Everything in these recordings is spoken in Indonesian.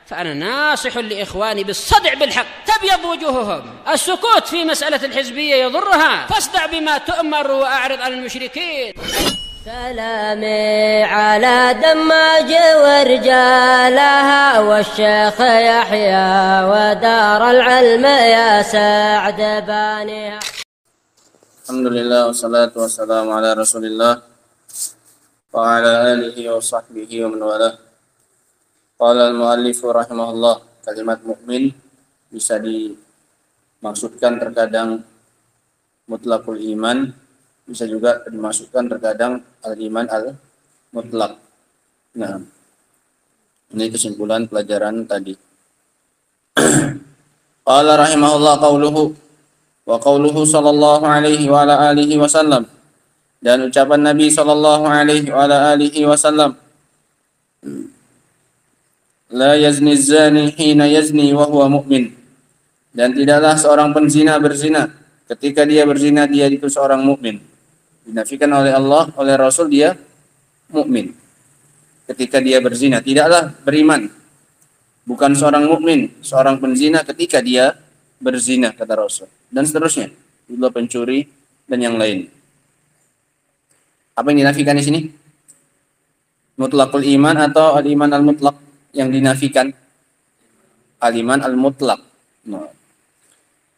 فأنا ناصح لإخواني بالصدع بالحق تبيض وجوههم. السكوت في مسألة الحزبية يضرها، فاصدع بما تؤمر وأعرض عن المشركين. سلامي على دماج ورجالها والشيخ يحيى ودار العلم يا سعد بانيها. Alhamdulillah wassalatu wassalamu ala Rasulillah wa ala alihi wa sahbihi wa man walah. Qala al-muallif rahimahullah, kalimat mukmin bisa dimaksudkan terkadang mutlaqul iman, bisa juga dimaksudkan terkadang al-iman al-mutlaq. Nah, ini kesimpulan pelajaran tadi. Qala rahimahullah qauluhu wa qauluhu sallallahu alaihi wa ala alihi wasallam, dan ucapan Nabi sallallahu alaihi wa ala alihi wasallam, la yazni zani hina yazni wa huwa mu'min, dan tidaklah seorang penzina berzina ketika dia berzina dia itu seorang mukmin. Dinafikan oleh Allah, oleh Rasul, dia mukmin ketika dia berzina, tidaklah beriman. Bukan seorang mukmin, seorang penzina ketika dia berzina, kata Rasul. Dan seterusnya, juga pencuri dan yang lain. Apa yang dinafikan di sini? Mutlaqul iman atau al-iman al-mutlaq yang dinafikan? Al-iman al-mutlaq.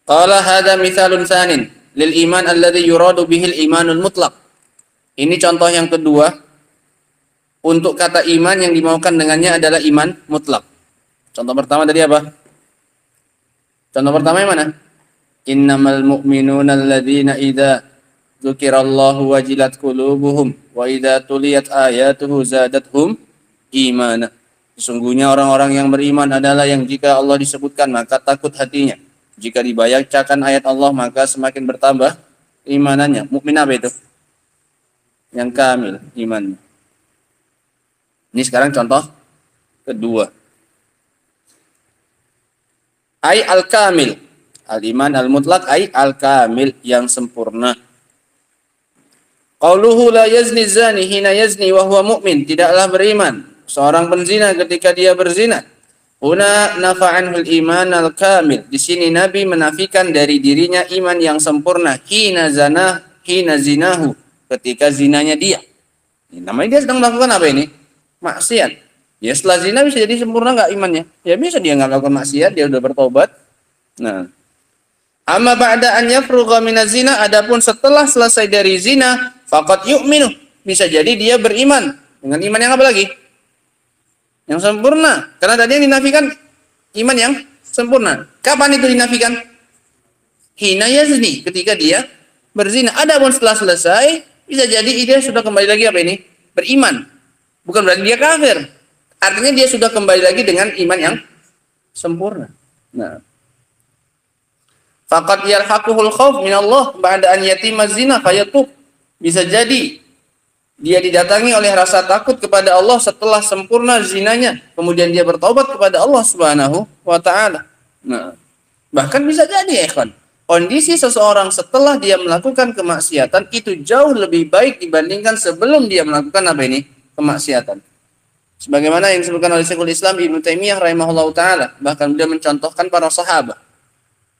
Qala hadza mithalun tsanin lil iman alladhi yuradu bihil imanul mutlaq. Ini contoh yang kedua untuk kata iman yang dimaukan dengannya adalah iman mutlak. Contoh pertama tadi apa? Contoh pertama yang mana? Innamal mu'minuna alladzina idza dzukirallahu wajilat qulubuhum wa idza tuliyat ayatuhu zadatuhum imana. Sesungguhnya orang-orang yang beriman adalah yang jika Allah disebutkan maka takut hatinya. Jika dibacakan ayat Allah maka semakin bertambah imanannya. Mukmin apa itu? Yang kamil imannya. Ini sekarang contoh kedua. Ai al-kamil. Al-iman al-mutlaq ai al-kamil, yang sempurna. Qauluhu la yazni zani hina yazni wa huwa mu'min. Tidaklah beriman seorang penzina ketika dia berzina. Huna nafa'anhul iman al-kamil. Di sini Nabi menafikan dari dirinya iman yang sempurna. Hina zinahu. Ketika zinanya dia. Ini namanya dia sedang melakukan apa ini? Maksiat. Ya setelah zina bisa jadi sempurna nggak imannya? Ya bisa dia nggak melakukan maksiat, dia udah bertobat. Nah. Amma ba'da an yafrugha minaz zina, adapun setelah selesai dari zina, faqad yu'minu. Bisa jadi dia beriman. Dengan iman yang apa lagi? Yang sempurna. Karena tadi yang dinafikan iman yang sempurna. Kapan itu dinafikan? Hina yazni, ketika dia berzina. Adapun setelah selesai, bisa jadi dia sudah kembali lagi apa ini? Beriman. Bukan berarti dia kafir. Artinya dia sudah kembali lagi dengan iman yang sempurna. Nah. Faqad yarhaquhul khauf min Allah ba'da an yatima zina fayatub. Bisa jadi dia didatangi oleh rasa takut kepada Allah setelah sempurna zinanya, kemudian dia bertaubat kepada Allah Subhanahu wa taala. Nah, bahkan bisa jadi ikhwan, kondisi seseorang setelah dia melakukan kemaksiatan itu jauh lebih baik dibandingkan sebelum dia melakukan apa ini? Kemaksiatan. Sebagaimana yang disebutkan oleh Syekhul Islam Ibnu Taimiyah rahimahullahu taala, bahkan beliau mencontohkan para sahabat.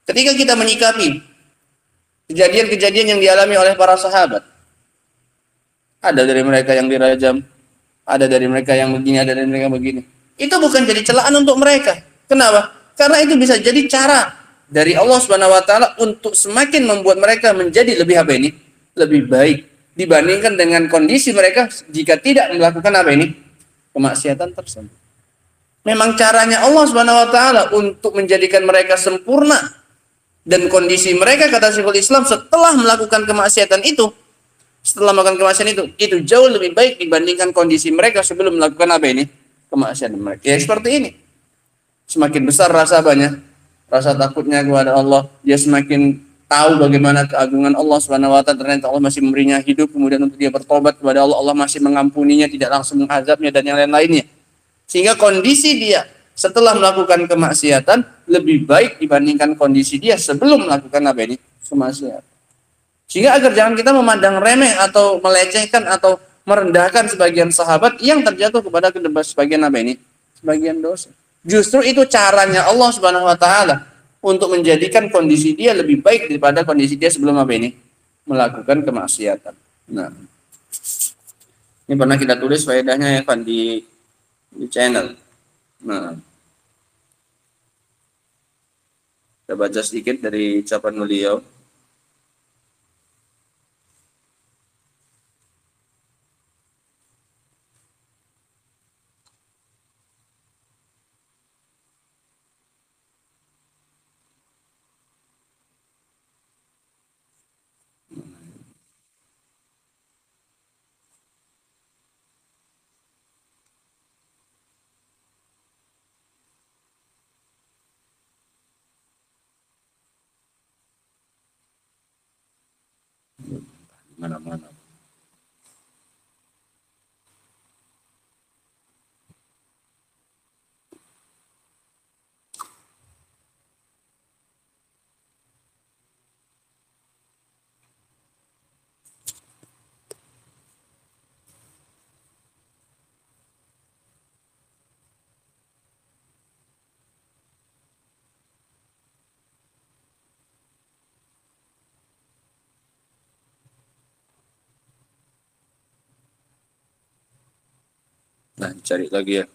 Ketika kita menyikapi kejadian-kejadian yang dialami oleh para sahabat, ada dari mereka yang dirajam, ada dari mereka yang begini, ada dari mereka yang begini. Itu bukan jadi celaan untuk mereka. Kenapa? Karena itu bisa jadi cara dari Allah Subhanahu wa taala untuk semakin membuat mereka menjadi lebih apa ini? Lebih baik dibandingkan dengan kondisi mereka jika tidak melakukan apa ini? Kemaksiatan tersebut. Memang caranya Allah Subhanahu wa taala untuk menjadikan mereka sempurna, dan kondisi mereka, kata Syekhul Islam, setelah melakukan kemaksiatan itu, itu jauh lebih baik dibandingkan kondisi mereka sebelum melakukan apa ini? Kemaksiatan mereka. Ya seperti ini. Semakin besar rasa takutnya kepada Allah, dia semakin tahu bagaimana keagungan Allah Subhanahu wa taala. Ternyata Allah masih memberinya hidup, kemudian untuk dia bertobat kepada Allah, Allah masih mengampuninya, tidak langsung mengazabnya dan yang lain-lainnya. Sehingga kondisi dia setelah melakukan kemaksiatan lebih baik dibandingkan kondisi dia sebelum melakukan apa ini? Kemaksiatan. Sehingga agar jangan kita memandang remeh atau melecehkan atau merendahkan sebagian sahabat yang terjatuh kepada sebagian apa ini? Sebagian dosa. Justru itu caranya Allah Subhanahu wa taala untuk menjadikan kondisi dia lebih baik daripada kondisi dia sebelum apa ini? Melakukan kemaksiatan. Nah, ini pernah kita tulis faedahnya ya kan di channel. Nah, kita baca sedikit dari ucapan beliau. Mana-mana. Nah, cari lagi ya.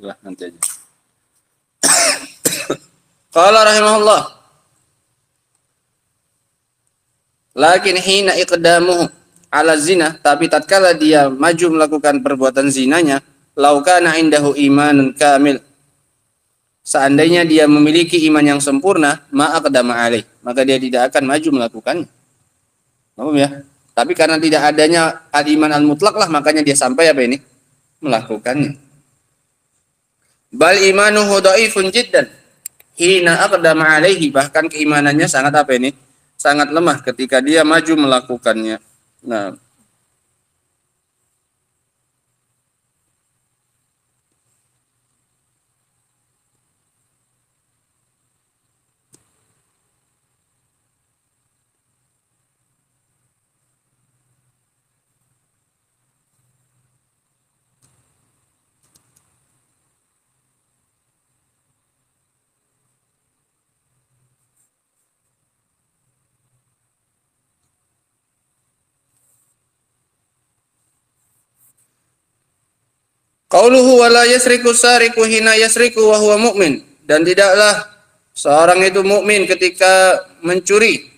Lah, nanti aja. Qala rahimahullah. Lakin hina iqdamuhu ala zina, tapi tatkala dia maju melakukan perbuatan zinanya, laukana indahu imanun kamil, seandainya dia memiliki iman yang sempurna, ma'aqdama alaih, maka dia tidak akan maju melakukannya. Paham ya? Tapi karena tidak adanya al-iman al-mutlak lah, makanya dia sampai apa ini? Melakukannya. Bal imanuhu dhaifun jiddan hina aqdama alaihi, bahkan keimanannya sangat apa ini? Sangat lemah ketika dia maju melakukannya. Nah, qauluhu wala yasriku sariku hina yasriku wa huwa mu'min, dan tidaklah seorang itu mukmin ketika mencuri,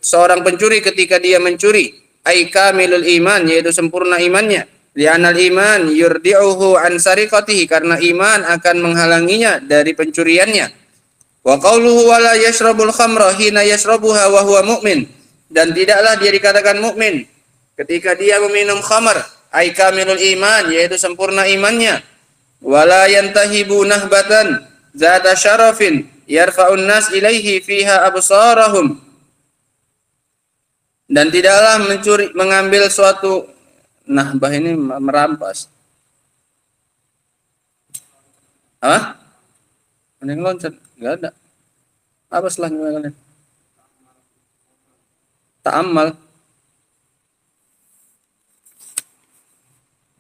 seorang pencuri ketika dia mencuri, ai kamilul iman, yaitu sempurna imannya, li'anal iman yurdi'uhu an sariqatihi, karena iman akan menghalanginya dari pencuriannya. Wa qauluhu wala yashrabul khamra hina yashrabuha wa huwa mu'min, dan tidaklah dia dikatakan mukmin ketika dia meminum khamar, ai kamilul iman, yaitu sempurna imannya. Wala yantahibu nahbatan zata syarafin yarfa'un nas ilaihi fiha absarahum, dan tidaklah mengambil suatu nahbah, ini merampas. Apa? Ada yang loncat? Enggak ada. Apa setelahnya kalian? Ta'ammal.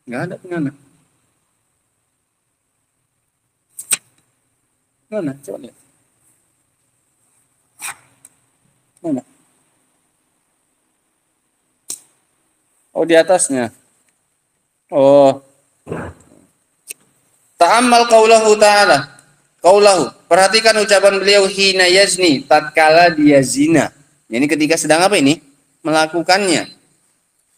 Enggak ada mana? Mana? Coba lihat. Mana? Oh, di atasnya. Oh. Ta'ammal qaulahu ta'ala. Qaulahu. Perhatikan ucapan beliau hina yazni, tatkala dia zina. Ini ketika sedang apa ini? Melakukannya.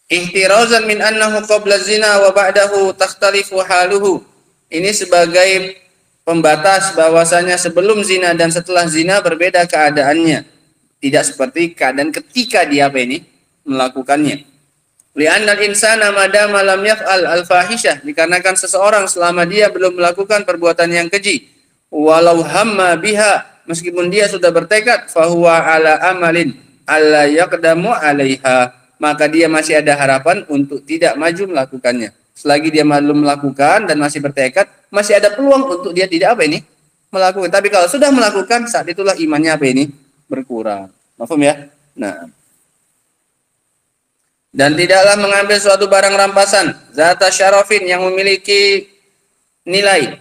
Ihtirazan min annahu qabla zina wa ba'dahu takhtalifu haluhu. Ini sebagai pembatas bahwasanya sebelum zina dan setelah zina berbeda keadaannya. Tidak seperti keadaan ketika dia apa ini? melakukannya. Li'anna al-insana madama lam yaf'al al-fahisyah, dikarenakan seseorang selama dia belum melakukan perbuatan yang keji, walau hamma biha, meskipun dia sudah bertekad, fahuwa ala amalin alla yaqdamu 'alaiha, maka dia masih ada harapan untuk tidak maju melakukannya. Selagi dia belum melakukan dan masih bertekad, masih ada peluang untuk dia tidak melakukan. Tapi kalau sudah melakukan, saat itulah imannya berkurang. Paham ya? Nah. Dan tidaklah mengambil suatu barang rampasan zata syarafin yang memiliki nilai,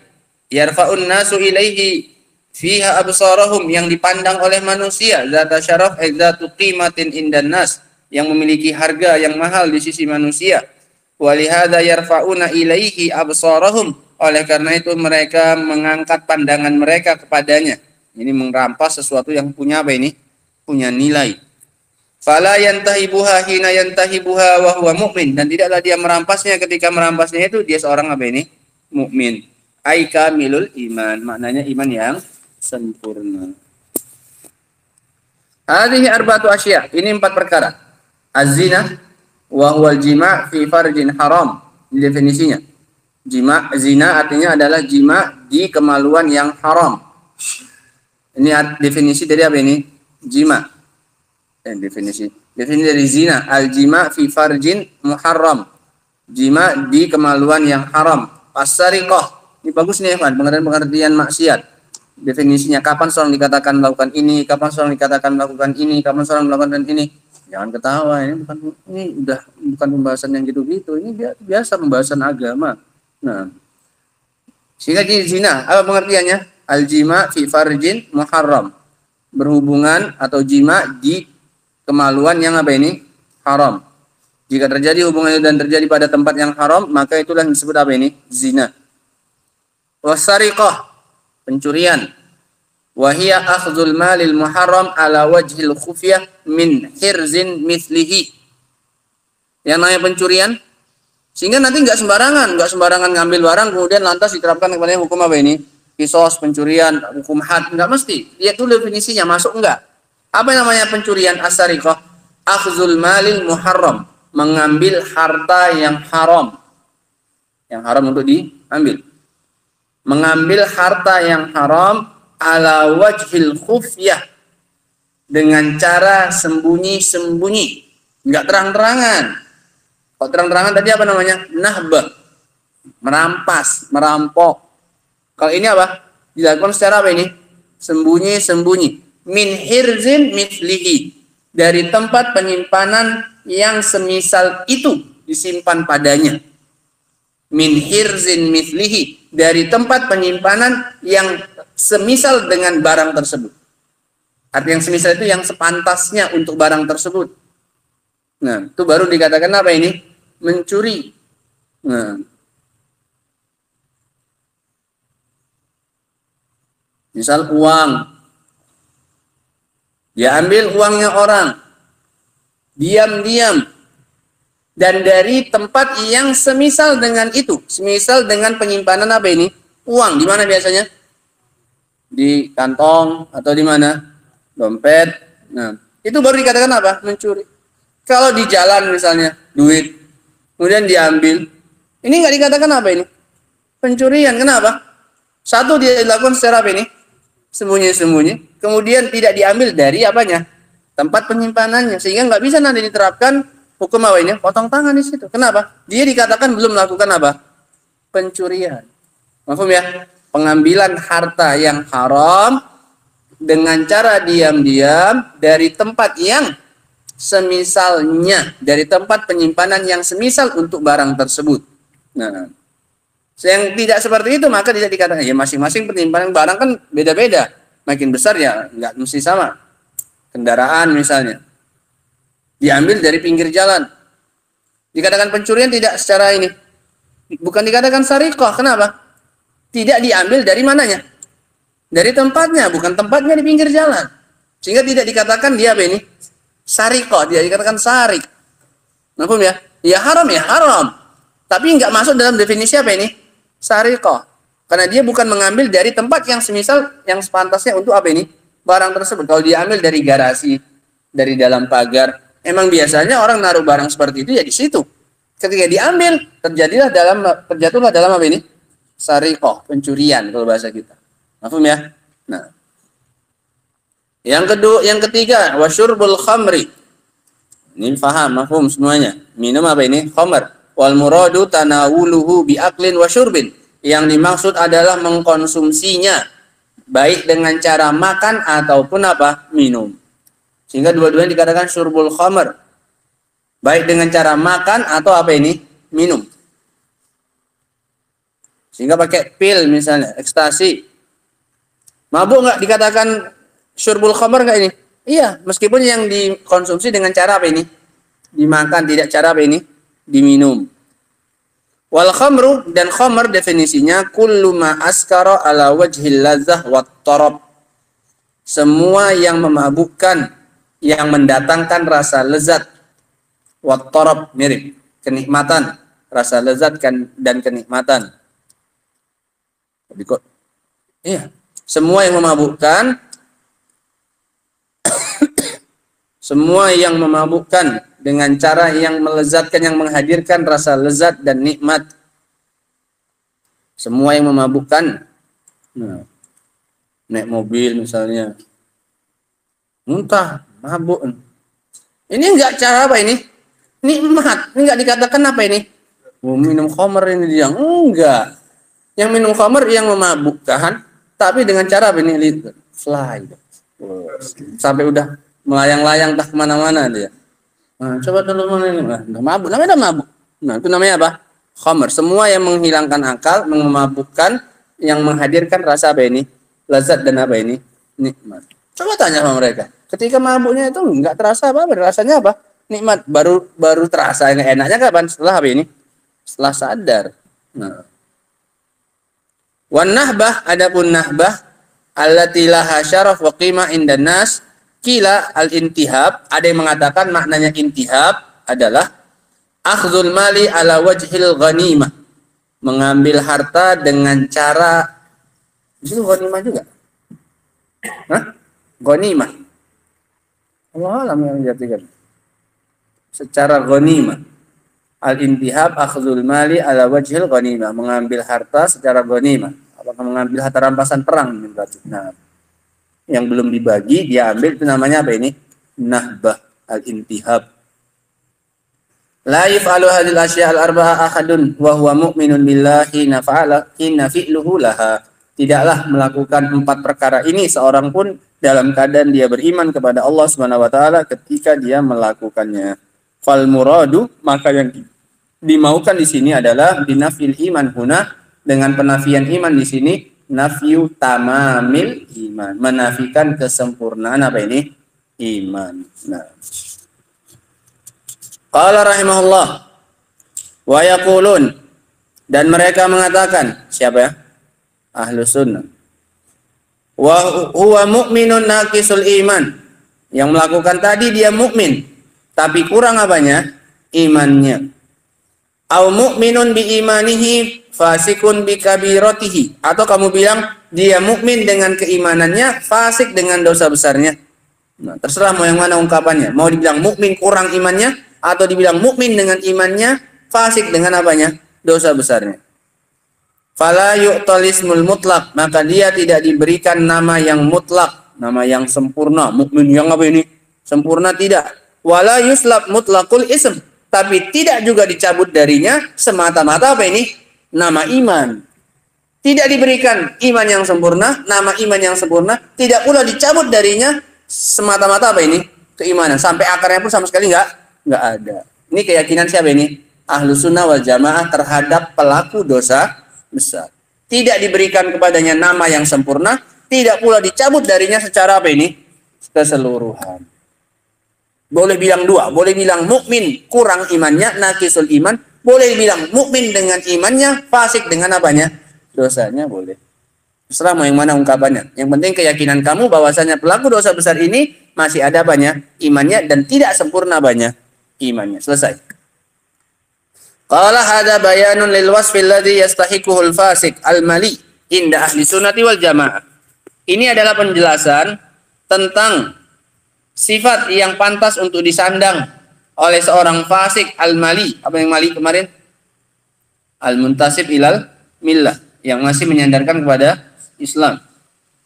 yarfa'un nasu ilaihi fiha absarahum, yang dipandang oleh manusia, zata syaraf zatu qimatin indan nas, yang memiliki harga yang mahal di sisi manusia. Walihada yarfa'una ilaihi absarahum, oleh karena itu mereka mengangkat pandangan mereka kepadanya. Ini merampas sesuatu yang punya punya nilai. Fala yantahibuha hina yantahibuha wa huwa mu'min, dan tidaklah dia merampasnya ketika merampasnya itu dia seorang mukmin. Ai kamilul iman, maknanya iman yang sempurna. Hadhihi arba'atu asya, ini 4 perkara. Az-zina wa huwa al-jima' fi farjin haram. Ini definisinya. Zina artinya adalah jima' di kemaluan yang haram. Ini definisi dari apa ini? Jima'. Definisi dari zina, al-jima' fi farjin muharram, jima' di kemaluan yang haram. As-sariqah, ini bagus nih kan, pengertian maksiat. Definisinya, kapan seorang dikatakan melakukan ini, kapan seorang dikatakan melakukan ini, kapan seorang melakukan ini. Jangan ketawa, ini udah bukan pembahasan yang gitu-gitu, ini biasa pembahasan agama. Nah, sehingga zina apa pengertiannya? Al-jima' fi farjin muharram, berhubungan atau jima' di kemaluan yang haram. Jika terjadi hubungan itu dan terjadi pada tempat yang haram, maka itulah yang disebut zina. Wasariqah, pencurian. Wahia akhdhul malil muharram ala wajhil khufyah min hirzin mithlihi. Yang namanya pencurian, sehingga nanti nggak sembarangan ngambil barang kemudian lantas diterapkan kepada hukum kisos, pencurian, hukum had, nggak mesti. Lihat dulu definisinya, masuk enggak. Apa namanya pencurian? As-sariqah akhzul malil muharram, mengambil harta yang haram. Yang haram untuk diambil. Mengambil harta yang haram ala wajhil khufyah, dengan cara sembunyi-sembunyi, enggak terang-terangan. Kalau terang-terangan tadi apa namanya? Nahbah, merampas, merampok. Kalau ini apa? Dilakukan secara sembunyi-sembunyi. Min hirzin mithlihi, dari tempat penyimpanan yang semisal itu disimpan padanya. Min hirzin mithlihi, dari tempat penyimpanan yang semisal dengan barang tersebut. Arti yang semisal itu yang sepantasnya untuk barang tersebut. Nah, itu baru dikatakan apa ini? Mencuri. Nah, misal uang, dia ambil uangnya orang, diam-diam, dan dari tempat yang semisal dengan itu, semisal dengan penyimpanan uang. Di mana biasanya? Di kantong atau di mana? Dompet. Nah, itu baru dikatakan apa? Mencuri. Kalau di jalan misalnya, duit, kemudian diambil, ini nggak dikatakan apa ini? Pencurian. Kenapa? Satu, dia dilakukan secara sembunyi-sembunyi, kemudian tidak diambil dari tempat penyimpanannya, sehingga nggak bisa nanti diterapkan hukum potong tangan di situ. Kenapa? Dia dikatakan belum melakukan pencurian. Maksud ya? Pengambilan harta yang haram dengan cara diam-diam dari tempat yang semisalnya, dari tempat penyimpanan yang semisal untuk barang tersebut. Nah, yang tidak seperti itu maka tidak dikatakan, ya masing-masing penyimpanan barang kan beda-beda, makin besar ya nggak mesti sama. Kendaraan misalnya diambil dari pinggir jalan, dikatakan pencurian tidak secara ini, bukan dikatakan sariqah. Kenapa? Tidak diambil dari mananya, dari tempatnya, bukan tempatnya di pinggir jalan, sehingga tidak dikatakan dia sariqah, dia dikatakan sarik. Maksud ya? Ya haram, tapi nggak masuk dalam definisi sariqah, karena dia bukan mengambil dari tempat yang semisal yang sepantasnya untuk barang tersebut. Kalau dia ambil dari garasi, dari dalam pagar, Emang biasanya orang naruh barang seperti itu ya di situ. Ketika diambil, terjatuhlah dalam apa ini? Sariqah, pencurian kalau bahasa kita. Paham ya? Nah. Yang ketiga, wasyurbul khamri. Ini paham, mafhum semuanya. Minum apa ini? Khamr. Wal muradu tanawuluhu biaklin wasyurbin. Yang dimaksud adalah mengkonsumsinya baik dengan cara makan ataupun apa? Minum. Sehingga dua-duanya dikatakan syurbul khamr. Baik dengan cara makan atau apa ini? Minum. Sehingga pakai pil misalnya, ekstasi. Mabuk nggak dikatakan syurbul khamr nggak ini? Iya, meskipun yang dikonsumsi dengan cara apa ini? Dimakan, tidak cara apa ini? Diminum. Wal khamru, dan khamr definisinya kullu ma askara ala wajhil ladzah wat tarab. Semua yang memabukkan, yang mendatangkan rasa lezat. Wat tarab, mirip, kenikmatan, rasa lezat dan kenikmatan. Iya, semua yang memabukkan, semua yang memabukkan dengan cara yang melezatkan, yang menghadirkan rasa lezat dan nikmat. Semua yang memabukkan. Nah, naik mobil misalnya, muntah, mabuk. Ini enggak cara apa ini? Nikmat. Ini enggak dikatakan apa ini? Minum khamr ini dia. Enggak. Yang minum khamr yang memabukkan, tapi dengan cara apa ini? Fly. Sampai udah melayang-layang tak kemana-mana dia. Nah, coba dulu mana ini? Udah mabuk, namanya udah mabuk. Nah, itu namanya apa? Khamr. Semua yang menghilangkan akal, memabukkan, yang menghadirkan rasa apa ini? Lezat dan apa ini? Nikmat. Coba tanya sama mereka. Ketika mabuknya itu enggak terasa apa-apa, rasanya apa? Nikmat. Baru terasa yang enaknya kapan? Setelah apa ini? Setelah sadar. Nah. Wan nahbah, adapun nahbah allati laha syaraf wa qimah indan nas. Kila al-intihab, ada yang mengatakan maknanya intihab adalah akhdhul mali ala wajhil ghanimah, mengambil harta dengan cara, itu ghanimah juga. Hah? Ghanimah. Allah alam yang menjadikan. Secara ghanimah. Al-intihab akhdhul mali ala wajhil ghanimah, mengambil harta secara ghanimah. Apakah mengambil harta rampasan perang berarti? Nah, yang belum dibagi dia ambil, itu namanya apa ini? Nahbah, al-intihab. La yaf'alu hadhil asya' al-arba'a ahadun wa huwa mu'minun billahi nafa'ala inna fi'luhu laha. Tidaklah melakukan 4 perkara ini seorang pun dalam keadaan dia beriman kepada Allah Subhanahu wa taala ketika dia melakukannya. Fal muradu, maka yang dimaukan di sini adalah binafil iman huna, dengan penafian iman di sini, nafyu tamamil iman, menafikan kesempurnaan apa ini? Iman. Nah. Qala rahimahullah wa yaqulun, dan mereka mengatakan, siapa ya? Ahlus sunnah. Wa huwa mu'minun naqisul iman. Yang melakukan tadi dia mukmin, tapi kurang apanya? Imannya. Au mu'minun bi imanihi fasikun bi kabiratihi, atau kamu bilang dia mukmin dengan keimanannya, fasik dengan dosa besarnya. Nah, terserah mau yang mana ungkapannya. Mau dibilang mukmin kurang imannya, atau dibilang mukmin dengan imannya, fasik dengan apanya? Dosa besarnya. Fala yu'talismul mutlak, maka dia tidak diberikan nama yang mutlak, nama yang sempurna. Mukmin yang apa ini? Sempurna tidak. Wala yuslab mutlaqul ism, tapi tidak juga dicabut darinya semata-mata apa ini? Nama iman. Tidak diberikan iman yang sempurna, nama iman yang sempurna, tidak pula dicabut darinya semata-mata apa ini? Keimanan. Sampai akarnya pun sama sekali enggak ada. Ini keyakinan siapa ini? Ahlus sunnah wal jamaah terhadap pelaku dosa besar. Tidak diberikan kepadanya nama yang sempurna, tidak pula dicabut darinya secara apa ini? Keseluruhan. Boleh bilang dua, boleh bilang mukmin kurang imannya, naqisul iman, boleh bilang mukmin dengan imannya, fasik dengan apanya? Dosanya, boleh. Terserah mau yang mana ungkapannya. Yang penting keyakinan kamu bahwasanya pelaku dosa besar ini masih ada apanya? Imannya, dan tidak sempurna apanya? Imannya. Selesai. Qala hada bayanun lil wasfi alladhi yastahiquhul fasik al-mali inda ahli sunnati wal jamaah. Ini adalah penjelasan tentang sifat yang pantas untuk disandang oleh seorang fasik al-mali. Apa yang mali kemarin? Al-muntasib ilal millah, yang masih menyandarkan kepada Islam.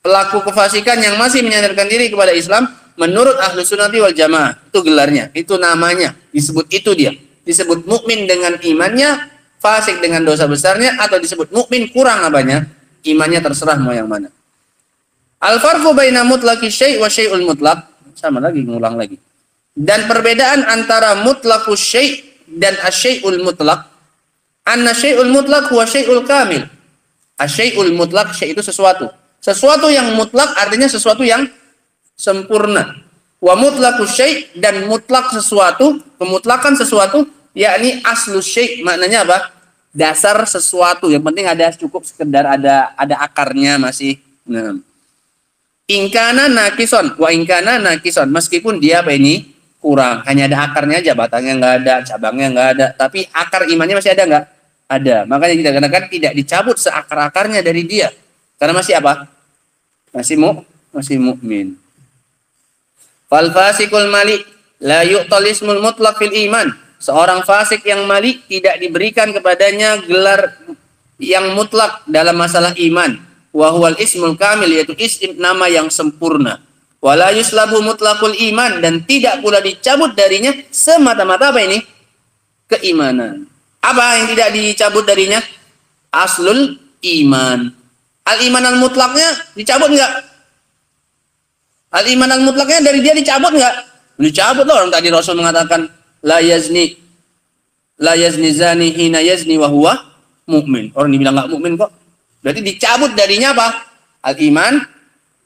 Pelaku kefasikan yang masih menyandarkan diri kepada Islam menurut ahlu sunnati wal jamaah, itu gelarnya, itu namanya, disebut itu dia. Disebut mukmin dengan imannya, fasik dengan dosa besarnya, atau disebut mukmin kurang apanya? Imannya, terserah mau yang mana. Al-farqu baina mutlaqi syai' wa syai'ul mutlaq, sama lagi, ngulang lagi. Dan perbedaan antara mutlaqus syai' dan asyai'ul mutlaq, anna syai'ul mutlaq huwa syai'ul kamil. Asyai'ul mutlaq, syai' itu sesuatu. Sesuatu yang mutlak artinya sesuatu yang sempurna. Wa mutlaqus syai', dan mutlak sesuatu, pemutlakan sesuatu, yakni aslus syai', maknanya apa? Dasar sesuatu. Yang penting ada, cukup sekedar ada akarnya masih. Nah. Ingkana nakison, wa ingkana nakison, meskipun dia apa ini? Kurang, hanya ada akarnya aja, batangnya nggak ada, cabangnya nggak ada, tapi akar imannya masih ada nggak? Ada. Makanya kita katakan tidak dicabut seakar-akarnya dari dia. Karena masih apa? Masih mukmin. Fal fasikul mali la yu'tal ismul mutlaq fil iman. Seorang fasik yang mali tidak diberikan kepadanya gelar yang mutlak dalam masalah iman. Wa huwal ismul kamil, yaitu isim nama yang sempurna. Wala yuslabu mutlaqul iman, dan tidak pula dicabut darinya semata-mata apa ini? Keimanan. Apa yang tidak dicabut darinya? Aslul iman. Al-iman al-mutlaknya dicabut enggak? Al-iman al-mutlaknya dari dia dicabut enggak? Dicabut loh, orang tadi Rasul mengatakan la yazni zani hina yazni wa huwa mu'min. Orang dibilang enggak mukmin kok. Berarti dicabut darinya apa? Al-iman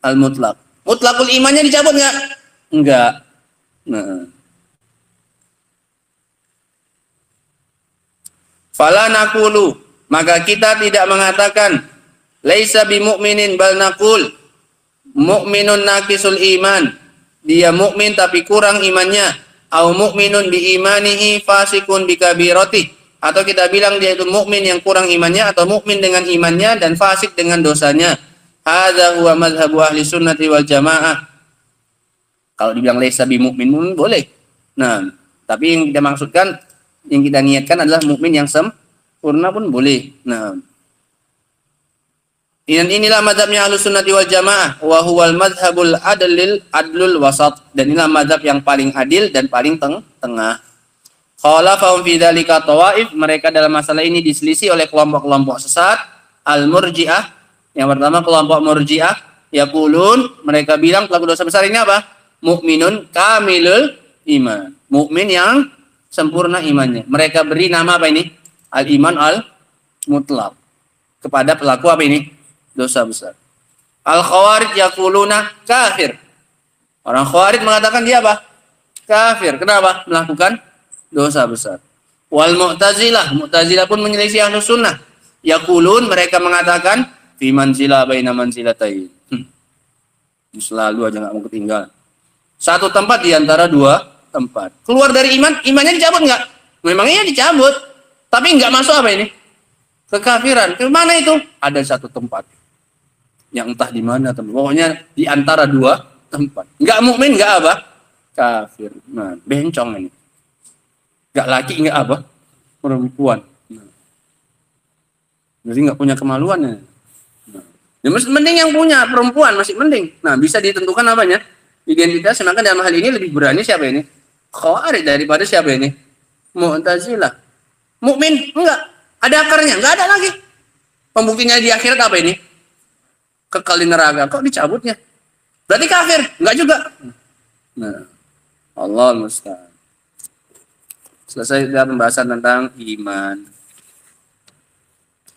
al-mutlak. Mutlakul imannya dicabut enggak? Enggak. Nah. Fala naqulu, maka kita tidak mengatakan laisa bimu'minin bal naqul mu'minun naqisul iman, dia mukmin tapi kurang imannya, au mu'minun bi imanihi fasikun bi kabirati, atau kita bilang dia itu mukmin yang kurang imannya, atau mukmin dengan imannya dan fasik dengan dosanya. Hadza huwa mazhabu ahli sunnati wal jamaah. Kalau dibilang laisa bimu'min boleh. Nah, tapi yang kita maksudkan, yang kita niatkan adalah mukmin yang sempurna pun boleh. Nah, dan inilah mazhabnya Ahlus Sunnati wal Jamaah, wa huwal mazhabul adlul wasat, dan inilah mazhab yang paling adil dan paling tengah. Khalafahum fi dzalika tawaif, mereka dalam masalah ini diselisih oleh kelompok-kelompok sesat. Al-Murji'ah, yang pertama kelompok Murji'ah, yaqulun, mereka bilang pelaku dosa besar ini apa? Mukminun kamilul iman, mukmin yang sempurna imannya. Mereka beri nama apa ini? Al-iman al-mutlaq kepada pelaku apa ini? Dosa besar. Al-Khawarij yaquluna kafir. Orang Khawarij mengatakan dia apa? Kafir. Kenapa? Melakukan dosa besar. Wal Mu'tazilah, Mu'tazilah pun menyelisih Ahlus Sunnah. Yaqulun, mereka mengatakan fi manzilah baina manzilatain. Selalu aja enggak mau ketinggalan. Satu tempat di antara dua tempat. Keluar dari iman, imannya dicabut enggak? Memangnya dicabut, tapi enggak masuk apa ini? Kekafiran. Ke mana itu? Ada satu tempat. Yang entah di mana, pokoknya di antara dua tempat. Enggak mukmin, enggak apa? Kafir. Nah, bencong ini. Enggak laki, enggak apa? Perempuan. Nah. Jadi enggak punya kemaluan ya. Nah. Ya, mending yang punya perempuan masih mending. Nah, bisa ditentukan apanya? Identitas. Maka dalam hal ini lebih berani siapa ini? Khawarij daripada siapa ini? Mu'tazilah. Mukmin enggak, ada akarnya, enggak ada lagi. Pembuktinya di akhirat apa ini? Kekal di neraka. Kok dicabutnya? Berarti kafir? Enggak juga. Nah, Allah musta'an. Selesai dalam pembahasan tentang iman.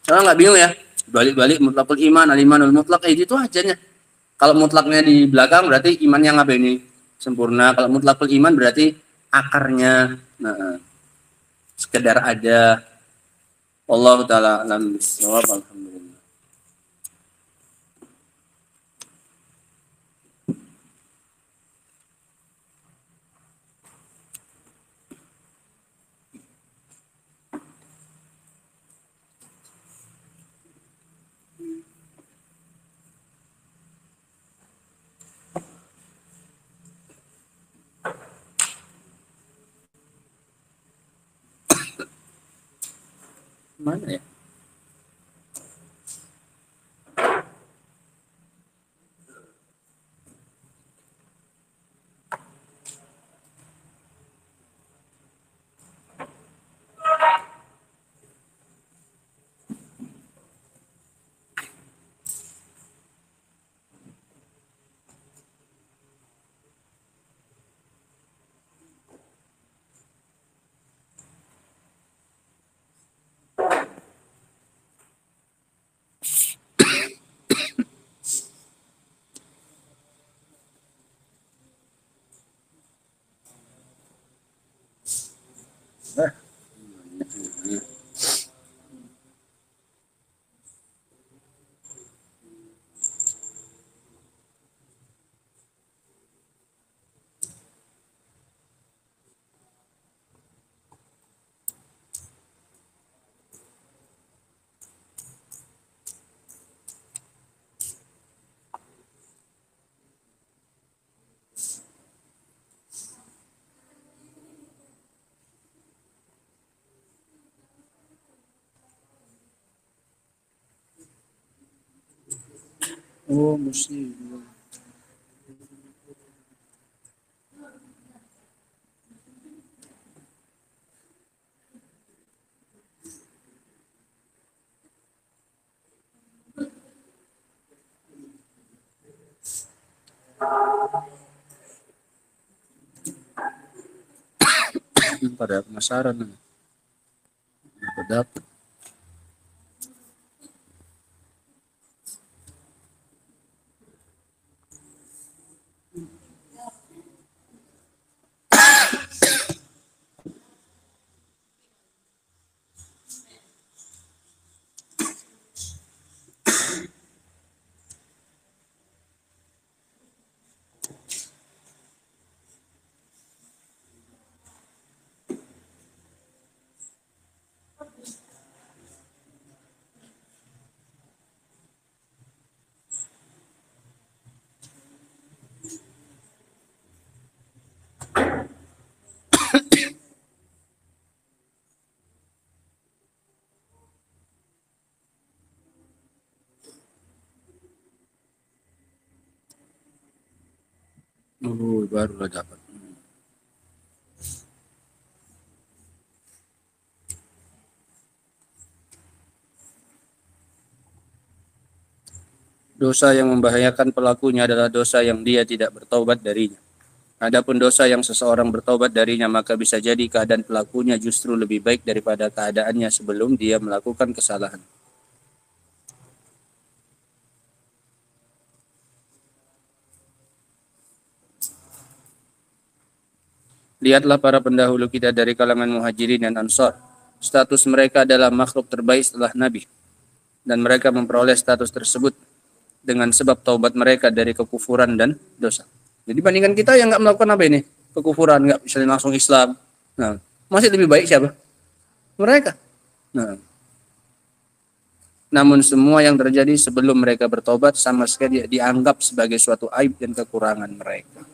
Soalnya nggak bingung ya, balik-balik mutlakul iman, al-imanul mutlak, itu aja. Kalau mutlaknya di belakang berarti iman yang apa ini? Sempurna. Kalau mutlakul iman berarti akarnya sekedar ada. Wallahu ta'ala alam bissawab. Alhamdulillah. Mana ya? Oh, muslim. Pada penasaran. Dapat. Oh, baru dapat. Dosa yang membahayakan pelakunya adalah dosa yang dia tidak bertaubat darinya. Adapun dosa yang seseorang bertaubat darinya, maka bisa jadi keadaan pelakunya justru lebih baik daripada keadaannya sebelum dia melakukan kesalahan. Lihatlah para pendahulu kita dari kalangan muhajirin dan ansar. Status mereka adalah makhluk terbaik setelah Nabi. Dan mereka memperoleh status tersebut dengan sebab taubat mereka dari kekufuran dan dosa. Jadi bandingkan kita yang nggak melakukan apa ini? Kekufuran, nggak bisa langsung Islam. Nah, masih lebih baik siapa? Mereka. Nah, namun semua yang terjadi sebelum mereka bertobat sama sekali dianggap sebagai suatu aib dan kekurangan mereka.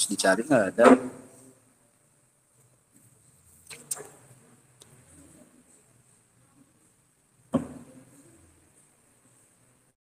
Terus dicari nggak ada.